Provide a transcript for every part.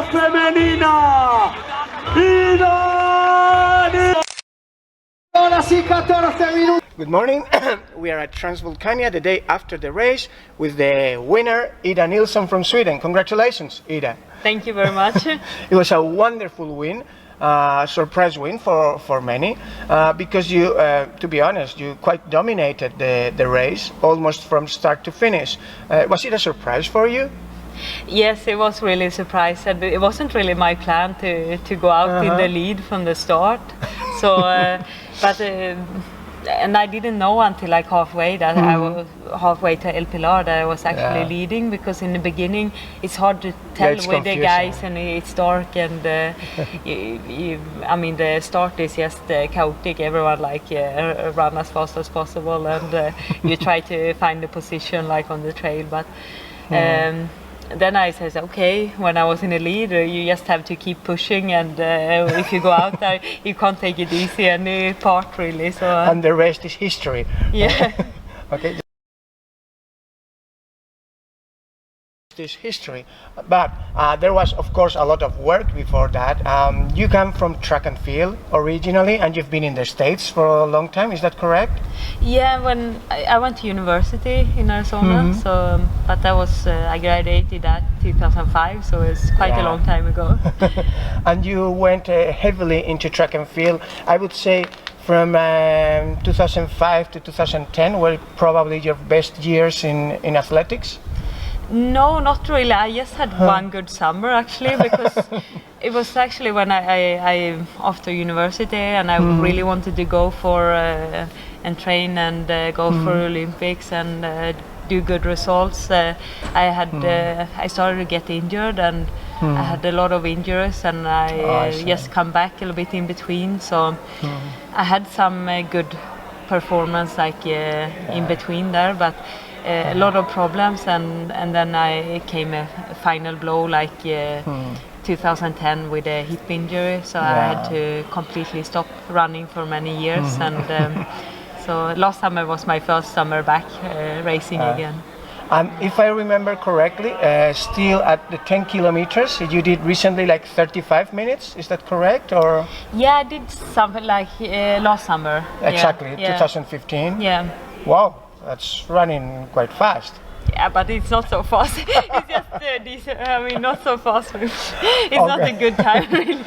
la femenina. Good morning. We are at Transvulcania the day after the race with the winner, Nilsson from Sweden. Congratulations, Ida. Thank you very much. It was a wonderful win, surprise win for many, because you, to be honest, you quite dominated the race, almost from start to finish. Was it a surprise for you? Yes, it was really a surprise. It wasn't really my plan to go out in the lead from the start. So, and I didn't know until like halfway that I was halfway to El Pilar that I was actually leading, because in the beginning it's hard to tell with confusing. The guys, and it's dark, and I mean the start is just chaotic. Everyone run as fast as possible, and you try to find the position like on the trail, but. Then I said, okay, when I was in the lead, you just have to keep pushing, and if you go out there, you can't take it easy any part really. So and the rest is history. Yeah. Okay. This history, but there was of course a lot of work before that. You come from track and field originally, and you've been in the States for a long time, is that correct? Yeah, when I went to university in Arizona, so but that was I graduated at 2005, so it's quite a long time ago. And you went heavily into track and field. I would say from 2005 to 2010 were probably your best years in athletics. No, not really. I just had one good summer actually, because it was actually when I after university, and I really wanted to go for and train and go for Olympics and do good results. I started to get injured, and I had a lot of injuries, and I just come back a little bit in between. So I had some good performance in between there, but. A lot of problems, and then I came a final blow 2010 with a hip injury, so I had to completely stop running for many years, and so last summer was my first summer back racing again. If I remember correctly, still at the 10 kilometers, you did recently like 35 minutes, is that correct? Or? Yeah, I did something like last summer. Exactly, 2015? Yeah. Wow. That's running quite fast. Yeah, but it's not so fast. It's just decent. I mean, not so fast. It's not a good time, really.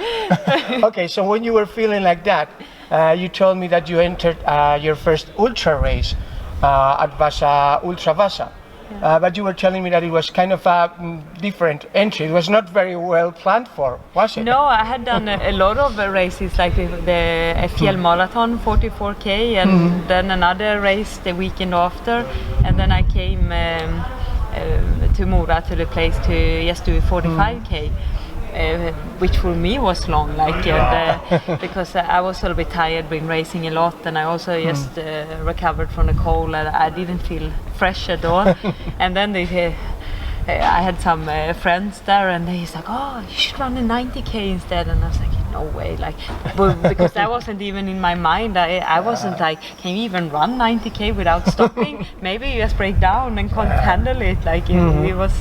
Okay, so when you were feeling like that, you told me that you entered your first ultra race at Vasa, Ultra Vasa. But you were telling me that it was kind of a different entry. It was not very well planned for, was it? No, I had done a lot of races, like the FL Marathon 44K, and then another race the weekend after, and then I came to Mora, to the place, to just do 45K. Which for me was long, because I was a little bit tired, been racing a lot, and I also just recovered from the cold, and I didn't feel fresh at all. And then I had some friends there, and he's like, "Oh, you should run a 90K instead," and I was like, "No way!" Because that wasn't even in my mind. I wasn't like, "Can you even run 90K without stopping?" Maybe you just break down and can't handle it. It was.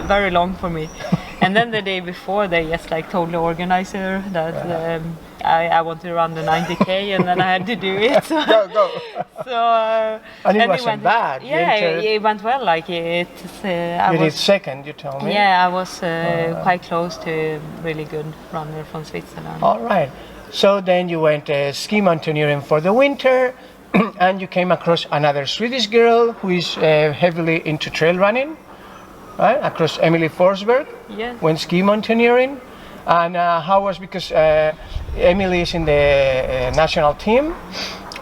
Very long for me. And then the day before, they just told the organizer that I wanted to run the 90K, and then I had to do it. So, go. So and it wasn't bad. Yeah, it went well. You did second, you told me. Yeah, I was quite close to a really good runner from Switzerland. All right. So then you went ski mountaineering for the winter, and you came across another Swedish girl who is heavily into trail running. Right, across Emily Forsberg, went ski mountaineering, and how was, because Emily is in the national team,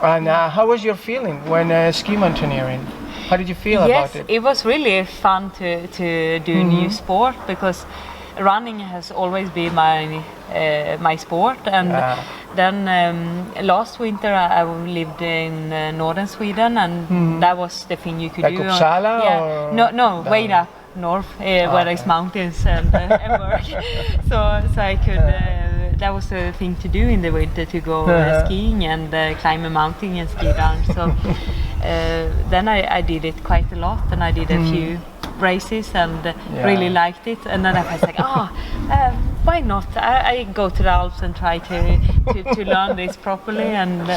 and how was your feeling when ski mountaineering? How did you feel about it? Yes, it was really fun to do new sport, because running has always been my sport, and then last winter I lived in northern Sweden, and that was the thing you could do. Uppsala? Or no, way up north, where there's mountains and work. So I could. That was the thing to do in the winter, to go skiing and climb a mountain and ski down. So then I did it quite a lot, and I did a races and really liked it. And then I was like, why not? I go to the Alps and try to learn this properly and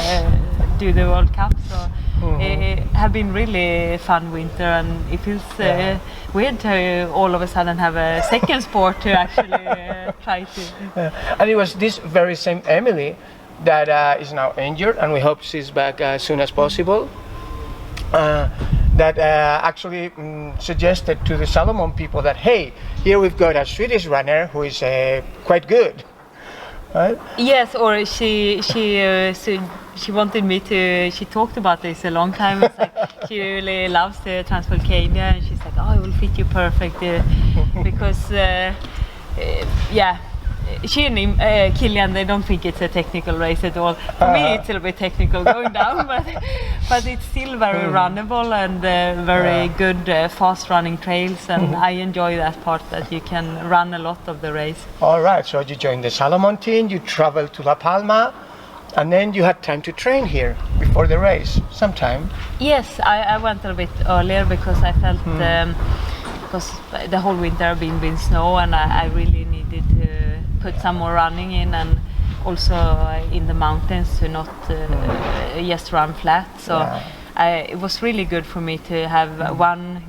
do the World Cup. So it have been really fun winter, and it feels weird to all of a sudden have a second sport to actually try to. And it was this very same Emily that is now injured, and we hope she's back as soon as possible. That actually suggested to the Salomon people that, hey, here we've got a Swedish runner who is quite good, right? Yes, or she wanted me to. She talked about this a long time. It's like she really loves the Transvulcania, and she's like, oh, it will fit you perfect because she and Kilian, they don't think it's a technical race at all. For me, it's a little bit technical going down, but it's still very runnable and very good fast running trails, and I enjoy that part, that you can run a lot of the race. All right, so you joined the Salomon team, you traveled to La Palma, and then you had time to train here before the race, sometime. Yes, I went a little bit earlier because I felt, because the whole winter been snow, and I really needed to put some more running in, and also in the mountains to not just run flat. So it was really good for me to have one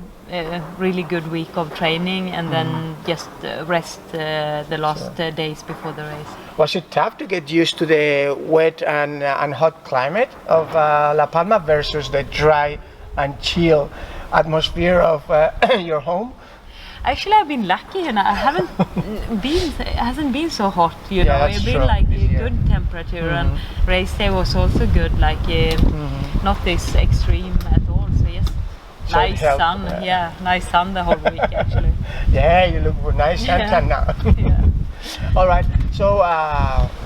really good week of training, and then just rest the last days before the race. Was it tough to get used to the wet and hot climate of La Palma versus the dry and chill atmosphere of your home? Actually, I've been lucky, and I haven't it hasn't been so hot, you know. That's It's been true. like a good temperature, and race day was also good, like not this extreme at all. So yes, So it nice helped, sun, nice sun the whole week actually. Yeah, you look nice and tan now. All right, so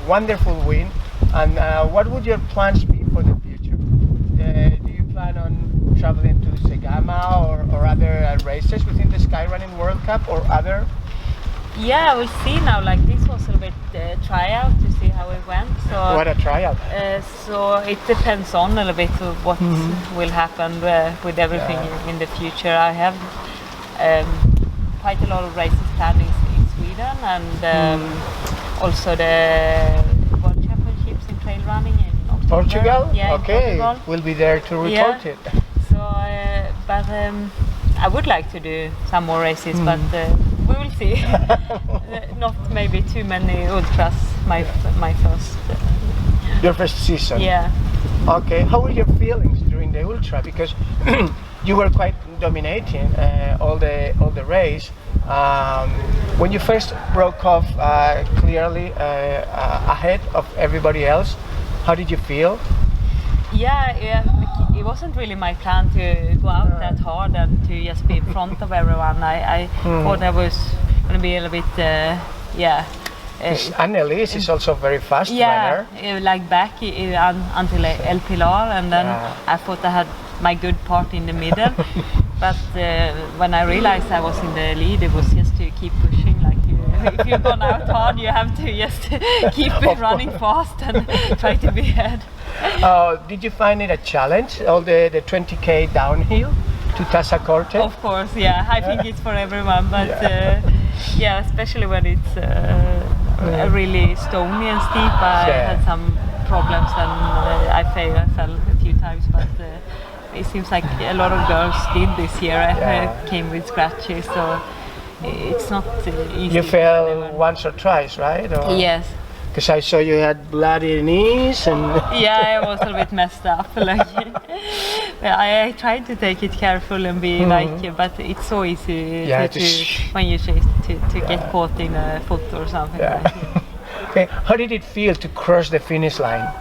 wonderful win. And what would your plans be for the future? Do you plan on traveling to Segama or other races within the Skyrunning World Cup or other? Yeah, we'll see now. Like this was a little bit tryout to see how it went. So What a tryout. so it depends on a little bit of what will happen with everything in the future. I have quite a lot of races planned in Sweden, and also the World Championships in trail running in October. Portugal? Yeah, okay, in Portugal. we'll be there to report it. So, but I would like to do some more races, but we will see. Not maybe too many ultras. My first. Your first season. Yeah. Okay, how were your feelings during the ultra? Because you were quite dominating all the race. When you first broke off clearly ahead of everybody else, how did you feel? Yeah, it wasn't really my plan to go out that hard and to just be in front of everyone. I thought I was going to be a little bit, Annelies is also a very fast runner. Like back until El Pilar, and then I thought I had my good part in the middle. But when I realized I was in the lead, it was just to keep pushing. Like if you've gone out hard, you have to just keep running fast and try to be ahead. Did you find it a challenge, all the 20k downhill to Tassacorte? Of course, yeah. I think it's for everyone, but especially when it's really stony and steep. I had some problems, and I fell a few times, but it seems like a lot of girls did this year. Came with scratches, so it's not easy. You fell once or twice, right? Or? Yes. Because I saw you had bloody knees and... Yeah, I was a bit messed up. Like, I tried to take it careful and be like, but it's so easy when you chase to get caught in a foot or something. Okay, how did it feel to cross the finish line?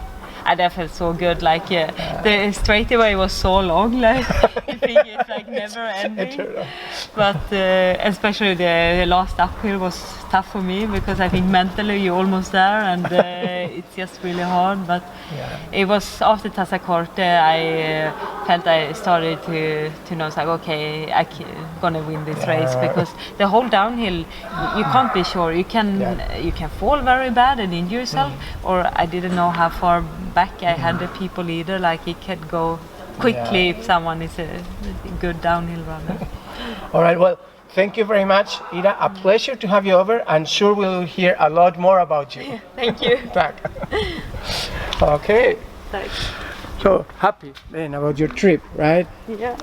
That felt so good. Like the straightaway was so long, like you think it's like never ending. But especially the last uphill was tough for me because I think mentally you're almost there, and it's just really hard. But it was after Tassacorte I felt I started to know, like, okay, I'm gonna win this race, because the whole downhill you can't be sure. You can fall very bad and injure yourself, or I didn't know how far back I had the people either. Like it could go quickly if someone is a good downhill runner. All right, well, thank you very much, Ida. A pleasure to have you over, and sure we'll hear a lot more about you. Thank you. Tack. Okay, Tack. so happy then about your trip, right? Yeah.